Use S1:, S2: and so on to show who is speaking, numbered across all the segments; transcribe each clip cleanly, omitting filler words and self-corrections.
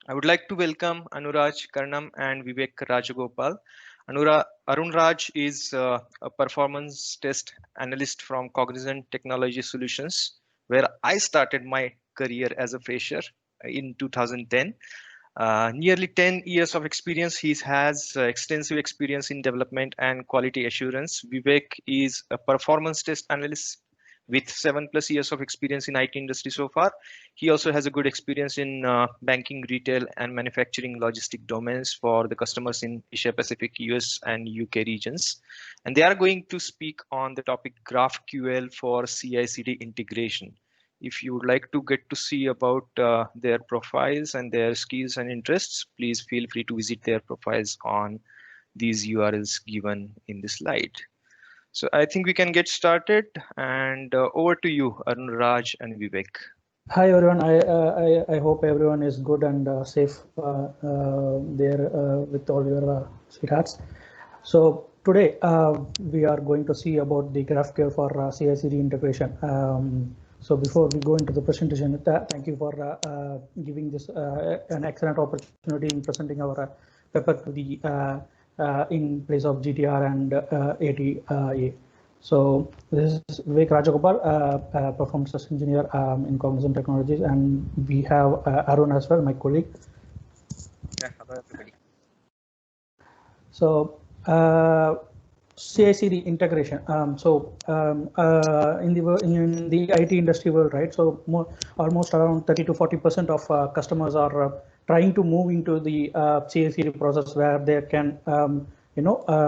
S1: I would like to welcome Anuraj Karnam and Vivek Rajagopal. Arun Raj is a performance test analyst from Cognizant Technology Solutions, where I started my career as a fresher in 2010. Nearly 10 years of experience. He has extensive experience in development and quality assurance. Vivek is a performance test analyst with 7+ years of experience in IT industry so far. He also has a good experience in banking, retail, and manufacturing logistic domains for the customers in Asia Pacific, US, and UK regions. And they are going to speak on the topic GraphQL for CI/CD integration. If you would like to get to see about their profiles and their skills and interests, please feel free to visit their profiles on these URLs given in the slide. So I think we can get started, and over to you, Arun Raj and Vivek.
S2: Hi everyone. I hope everyone is good and safe there with all your sweethearts. So today we are going to see about the GraphQL for CI/CD integration. So before we go into the presentation, thank you for giving this an excellent opportunity in presenting our paper to the in place of GTR and ATA. So this is Vivek Rajagopal, performance test engineer in Cognizant Technologies, and we have Arun as well, my colleague.
S1: Yeah, hello everybody.
S2: So CI/CD integration. In the IT industry world, right? So almost around 30 to 40% of customers are trying to move into the CI/CD process where they can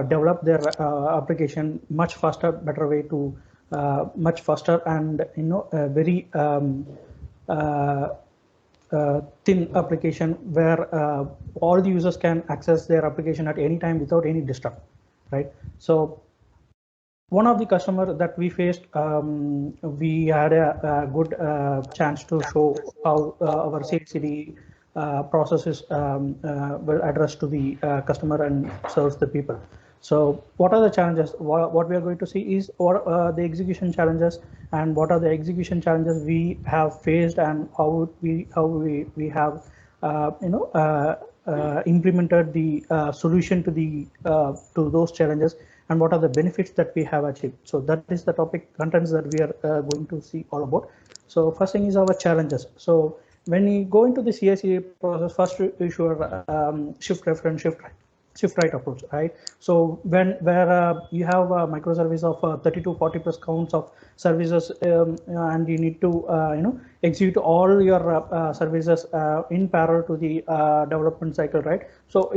S2: develop their application much faster, better way to much faster and a very thin application where all the users can access their application at any time without any disturb, right? So one of the customer that we faced, we had a good chance to show how our CI/CD process is well addressed to the customer and serves the people. So what are the challenges? What we are going to see is what the execution challenges and what are the execution challenges we have faced and how we have implemented the solution to the to those challenges and what are the benefits that we have achieved. So that is the topic contents that we are going to see all about. So first thing is our challenges. So when we go into the CI/CD process, first we should shift left and shift right approach, right? So where you have a microservice of 30 to 40 plus counts of services, and you need to execute all your services in parallel to the development cycle, right? So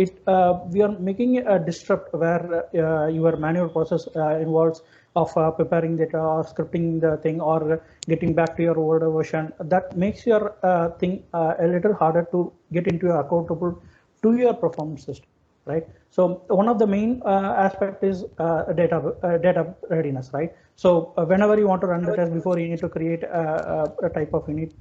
S2: we are making a disrupt where your manual process involves of preparing data or scripting the thing or getting back to your older version. That makes your thing a little harder to get into accountable to your performance system, right? So one of the main aspect is data readiness, right? So whenever you want to run the test, before you need to create a type of unit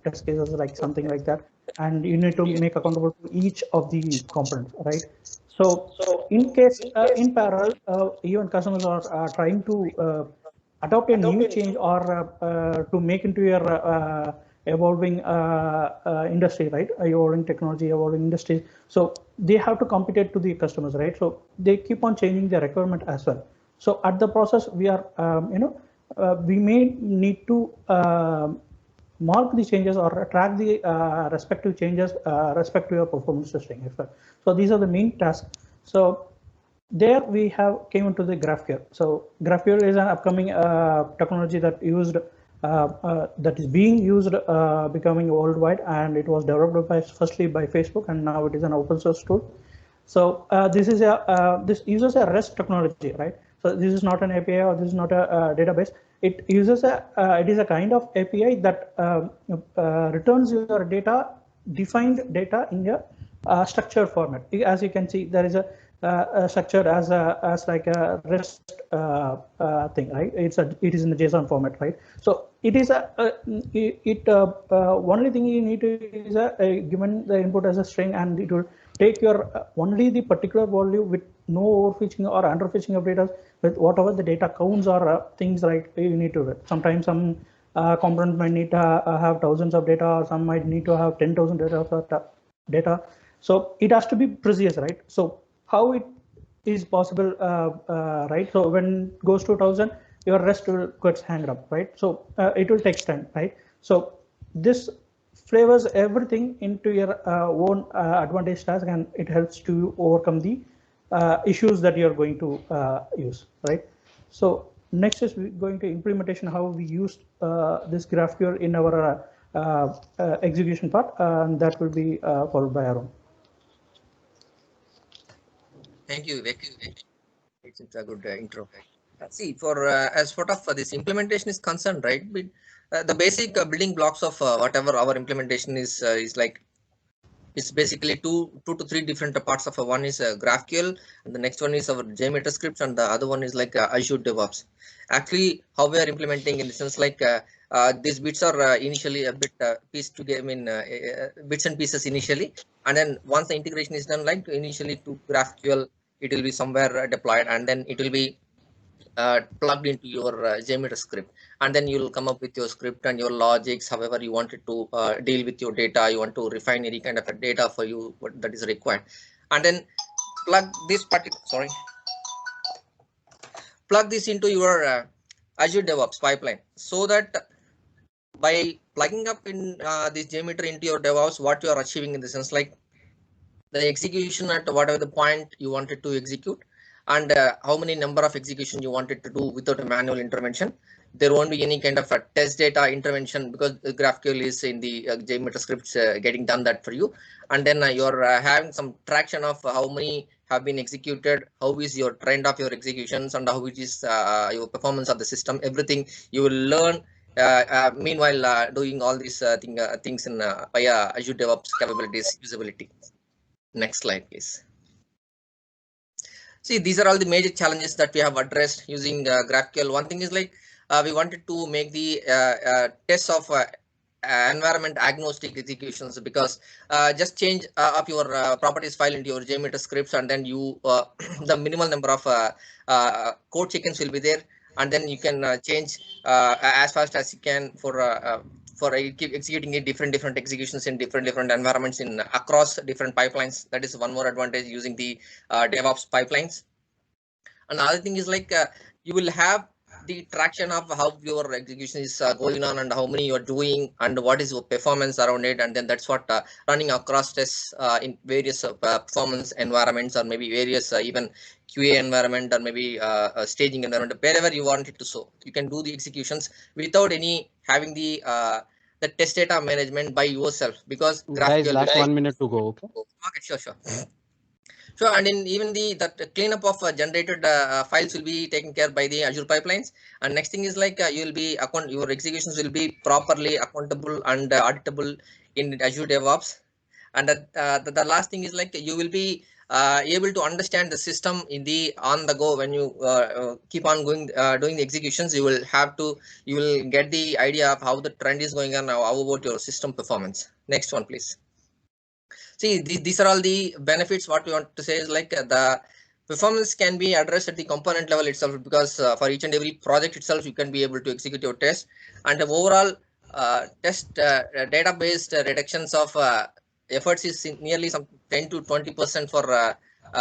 S2: test cases like something like that, and you need to make accountable to each of the components, right? So in case in parallel, even customers are trying to adopt a new change or to make into your evolving industry, right? Evolving technology, evolving industry. So they have to compete to the customers, right? So they keep on changing their requirement as well. So at the process, we are, we may need to mark the changes or track the respective changes respect to your performance testing as well. So these are the main tasks. So there we have came into the GraphQL. So GraphQL is an upcoming technology that used that is being used becoming worldwide, and it was developed by firstly by Facebook, and now it is an open source tool. So this is a this uses a REST technology, right? So this is not an API or this is not a database. It uses a it is a kind of API that returns your data, defined data in a structured format. As you can see, there is a structure as like a REST thing, right? It is in the JSON format, right? So it is only thing you need to is given the input as a string, and it will take your only the particular value with no overfitting or underfitting of data with whatever the data counts or things like you need to read. Sometimes some component might need to have thousands of data, or some might need to have 10,000 data. data. So it has to be precise, right? So how it is possible, right? So when it goes to 1000, your rest will gets hanged up, right? So it will take time, right? So this flavors everything into your own advantage task, and it helps to overcome the issues that you're going to use, right? So next is going to implementation, how we use this GraphQL in our execution part, and that will be followed by Arun.
S3: Thank you, Vivek. It's a good intro. See, for as part of this implementation is concerned, right? The basic building blocks of whatever our implementation is like, it's basically two to three different parts of one is GraphQL, and the next one is our JMeter scripts, and the other one is like Azure DevOps. Actually, how we are implementing in the sense like these bits are initially a bit pieced together, bits and pieces initially, and then once the integration is done, like initially to GraphQL, it will be somewhere deployed, and then it will be plugged into your JMeter script, and then you'll come up with your script and your logics, however you wanted to deal with your data. You want to refine any kind of a data for you that is required, and then plug this plug this into your Azure DevOps pipeline, so that by plugging up in this JMeter into your DevOps, what you are achieving in the sense like the execution at whatever the point you wanted to execute, and how many number of execution you wanted to do without a manual intervention. There won't be any kind of a test data intervention, because GraphQL is in the JMeter scripts getting done that for you, and then you're having some traction of how many have been executed, how is your trend of your executions, and how it is your performance of the system. Everything you will learn meanwhile doing all these things in via Azure DevOps capabilities usability. Next slide, please. See, these are all the major challenges that we have addressed using GraphQL. One thing is like we wanted to make the tests of environment agnostic executions, because just change up your properties file into your JMeter scripts, and then you the minimal number of code chickens will be there, and then you can change as fast as you can for executing different executions in different environments in across different pipelines. That is one more advantage using the DevOps pipelines. Another thing is like you will have the traction of how your execution is going on, and how many you are doing, and what is your performance around it, and then that's what running across tests in various performance environments, or maybe various even QA environment, or maybe staging environment, wherever you want it to. So you can do the executions without any having the test data management by yourself, because
S4: guys, last 1 minute to go. Okay,
S3: sure. So, and in even the cleanup of generated files will be taken care by the Azure pipelines. And next thing is like you will be your executions will be properly accountable and auditable in Azure DevOps. And the last thing is like you will be able to understand the system in the on the go. When you keep on going doing the executions, you will get the idea of how the trend is going on, how about your system performance. Next one, please. See, these are all the benefits. What we want to say is like the performance can be addressed at the component level itself, because for each and every project itself, you can be able to execute your test, and the overall test database reductions of efforts is nearly some 10 to 20% for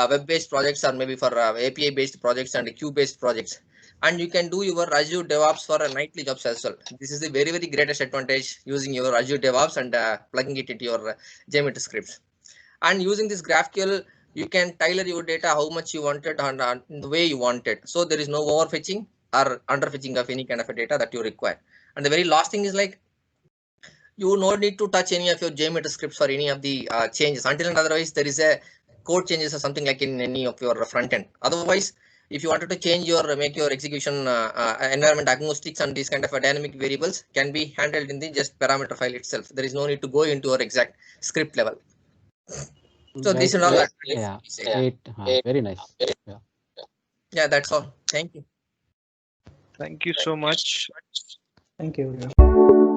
S3: web-based projects, or maybe for API-based projects and queue-based projects. And you can do your Azure DevOps for nightly jobs as well. This is the very greatest advantage using your Azure DevOps and plugging it into your JMeter scripts. And using this GraphQL, you can tailor your data how much you want it and the way you want it. So there is no overfetching or underfetching of any kind of a data that you require. And the very last thing is like you no need to touch any of your JMeter scripts for any of the changes until and otherwise there is a code changes or something like in any of your front end. Otherwise, if you wanted to change make your execution environment agnostics, and these kind of dynamic variables can be handled in the just parameter file itself. There is no need to go into your exact script level. So
S4: guys,
S3: this and all that.
S4: Very nice.
S3: Yeah, that's all. Thank you.
S1: Thank you so much.
S2: Thank you.